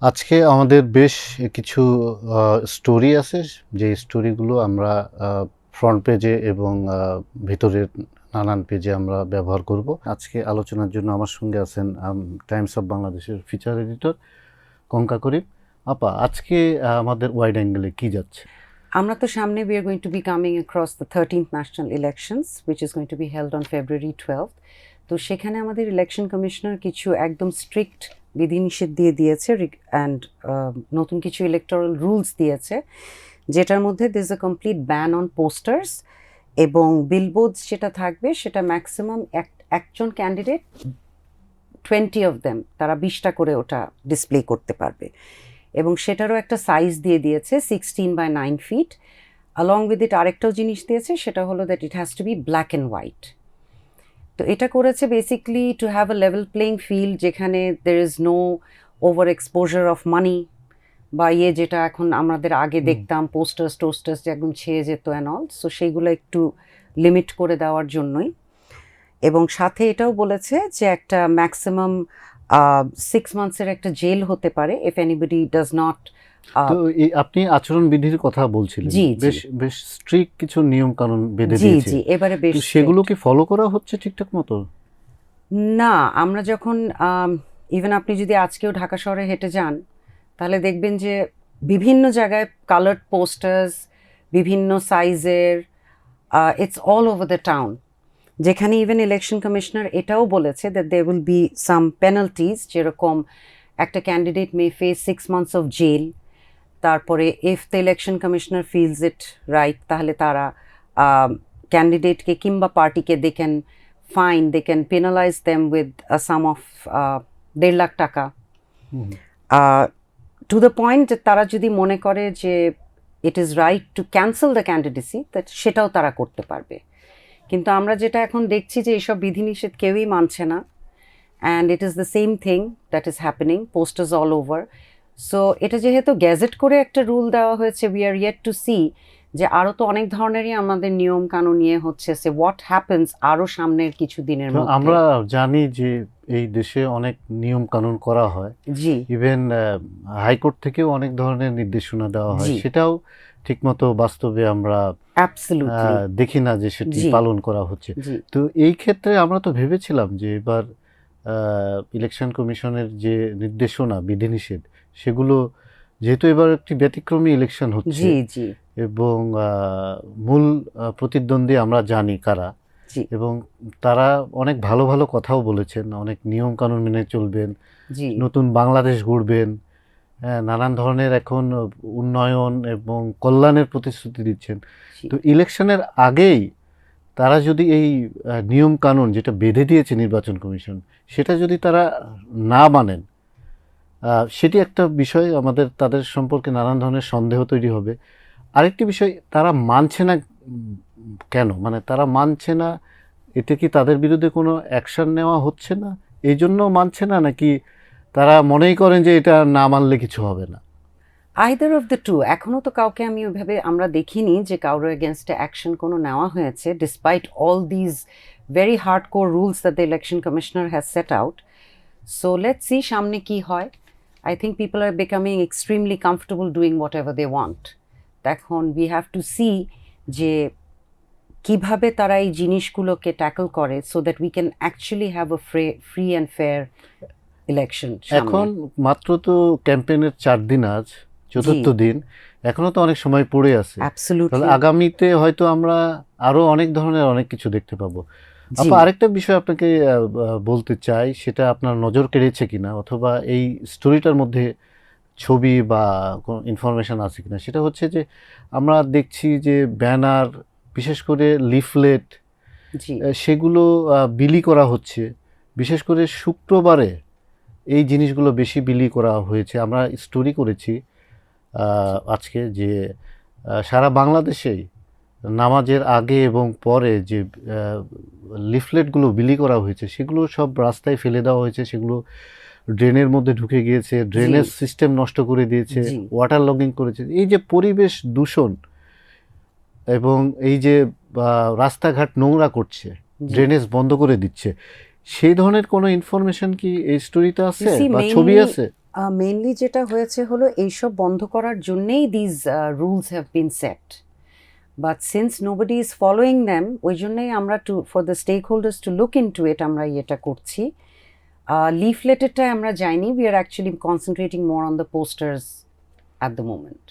আজকে আমাদের বেশ কিছু স্টোরি আছে, যে স্টোরিগুলো আমরা ফ্রন্ট পেজে এবং ভিতরের নানান পেজে আমরা ব্যবহার করব। আজকে আলোচনার জন্য আমার সঙ্গে আছেন টাইমস অফ বাংলাদেশের ফিচার এডিটর কঙ্কা করিম। আপা, আজকে আমাদের ওয়াইড অ্যাঙ্গেলে কি যাচ্ছে? আমরা তো সামনে we are going to be coming across the 13th national elections which is going to be held on February 12th. তো সেখানে আমাদের ইলেকশন কমিশনার কিছু একদম স্ট্রিক্ট বিধিনিষেধ দিয়ে দিয়েছে অ্যান্ড নতুন কিছু ইলেকটোরাল রুলস দিয়েছে, যেটার মধ্যে this a complete ban on posters এবং বিলবোর্ডস যেটা থাকবে সেটা ম্যাক্সিমাম একজন ক্যান্ডিডেট 20 অফ দেম তারা 20টা করে ওটা ডিসপ্লে করতে পারবে এবং সেটারও একটা সাইজ দিয়ে দিয়েছে 16 by 9 feet. along with it আরেকটাও জিনিস দিয়েছে, সেটা হলো that it has to be black and white. তো এটা করেছে basically to have a level playing field, যেখানে there is no over exposure of money বা যেটা এখন আমাদের আগে দেখতাম পোস্টার্স যে একদম ছেয়ে যেত অ্যান্ড অল, সো সেইগুলো একটু লিমিট করে দেওয়ার জন্যই। এবং সাথে এটাও বলেছে যে একটা ম্যাক্সিমাম 6 months-এর একটা জেল হতে পারে ইফ এনিবডি ডাজ নট। তো আপনি আচরণ বিধির কথা বলছিলেন, জি বেশ বেশ স্ট্রিক্ট কিছু নিয়ম কানুন বেঁধে জি দিয়েছে। জি এবারে বেশ সেগুলো কি ফলো করা হচ্ছে ঠিকঠাক মতো? না, আমরা যখন ইভেন আপনি যদি আজকেও ঢাকা শহরে হেঁটে যান তাহলে দেখবেন যে বিভিন্ন জায়গায় কালার্ড পোস্টার্স বিভিন্ন সাইজের, it's all over the town, যেখানে ইভেন ইলেকশন কমিশনার এটাও বলেছে that they will be some penalties, যেরকম একটা candidate may face 6 months of jail. তারপরে if the election commissioner feels it right তাহলে তারা ক্যান্ডিডেটকে কিংবা পার্টিকে they can fine, they can penalize them with a sum of 1.5 lakh টাকা, টু দ্য পয়েন্ট যে তারা যদি মনে করে যে it is right to cancel the candidacy, সেটাও তারা করতে পারবে। কিন্তু আমরা যেটা এখন দেখছি যে এইসব বিধিনিষেধ কেউই মানছে না, and it is the same thing that is happening posters all over. So এটা যেহেতু গ্যাজেট করে একটা রুল দেওয়া হয়েছে, we are yet to see যে আরও তো অনেক ধরনেরই আমাদের নিয়ম কানুন নিয়ে হচ্ছে, সে হোয়াট হ্যাপেন্স আরও সামনের কিছু দিনের মধ্যে। আমরা জানি যে এই দেশে অনেক নিয়ম কানুন করা হয়, জি ইভেন হাইকোর্ট থেকেও অনেক ধরনের নির্দেশনা দেওয়া হয়, জি সেটাও ঠিকমতো বাস্তবে আমরা অ্যাবসলিউটলি দেখি না যে সেটি জি পালন করা হচ্ছে। জি তো এই ক্ষেত্রে আমরা তো ভেবেছিলাম যে এবার ইলেকশন কমিশনের যে নির্দেশনা বিধিনিষেধ, সেগুলো যেহেতু এবার একটি ব্যতিক্রমী ইলেকশন হচ্ছে জি জি এবং মূল প্রতিদ্বন্দ্বী আমরা জানি কারা, জি এবং তারা অনেক ভালো ভালো কথাও বলেছেন, অনেক নিয়ম কানুন মেনে চলবেন, জি নতুন বাংলাদেশ গড়বেন, নানান ধরনের এখন উন্নয়ন এবং কল্যাণের প্রতিশ্রুতি দিচ্ছেন। জি তো ইলেকশনের আগেই তারা যদি এই নিয়ম কানুন যেটা বেঁধে দিয়েছে নির্বাচন কমিশন, সেটা যদি তারা না মানেন, সেটি একটা বিষয়, আমাদের তাদের সম্পর্কে নানান ধরনের সন্দেহ তৈরি হবে। আরেকটি বিষয়, তারা মানছে না কেন? মানে তারা মানছে না, এতে কি তাদের বিরুদ্ধে কোনো অ্যাকশন নেওয়া হচ্ছে না এই জন্য মানছে না, নাকি তারা মনেই করেন যে এটা না মানলে কিছু হবে না? Either of the two. এখনো তো কাউকে আমি ওইভাবে আমরা দেখিনি যে কারোর এগেনস্টে অ্যাকশন কোনো নেওয়া হয়েছে, despite all these very hard core rules that the election commissioner has set out. So let's see সামনে কি হয়। I think people are becoming extremely comfortable doing whatever they want. এখন উই হ্যাভ টু সি যে কিভাবে তারা এই জিনিসগুলোকে tackle করে, so that we can actually have a free and fair election. এখন মাত্র তো ক্যাম্পেইনের 4 দিন, আজ চতুর্থ দিন, এখনো তো অনেক সময় পড়ে আছে। তাহলে অ্যাবসলিউটলি আগামীতে হয়তো আমরা আরো অনেক ধরনের অনেক কিছু দেখতে পাবো। জি আপা, আরেকটা বিষয় আপনাকে বলতে চাই, সেটা আপনার নজর কেড়েছে কিনা, অথবা এই স্টোরিটার মধ্যে ছবি বা কোনো ইনফরমেশন আছে কিনা, সেটা হচ্ছে যে আমরা দেখছি যে ব্যানার, বিশেষ করে লিফলেট, জি সেগুলো বিলি করা হচ্ছে। বিশেষ করে শুক্রবারে এই জিনিসগুলো বেশি বিলি করা হয়েছে। আমরা স্টোরি করেছি আজকে যে সারা বাংলাদেশেই নামাজের আগে এবং পরে যে লিফলেটগুলো বিলি করা হয়েছে, সেগুলো সব রাস্তায় ফেলে দেওয়া হয়েছে, সেগুলো ড্রেনের মধ্যে ঢুকে গিয়েছে, ড্রেনেজ সিস্টেম নষ্ট করে দিয়েছে, জি ওয়াটার লগিং করেছে। এই যে পরিবেশ দূষণ এবং এই যে রাস্তাঘাট নোংরা করছে, জি ড্রেনেজ বন্ধ করে দিচ্ছে, সেই ধরনের কোনো ইনফরমেশন কি এই স্টোরিতে আছে You see, বা ছবি আছে? মেইনলি যেটা হয়েছে হলো এইসব বন্ধ করার জন্যেই these rules have been set, but since nobody is following them, ওই জন্যই আমরা for the stakeholders to look into it আমরা এটা করছি। লিফলেটেরটায় আমরা যাইনি, we are actually concentrating more on the posters at the moment.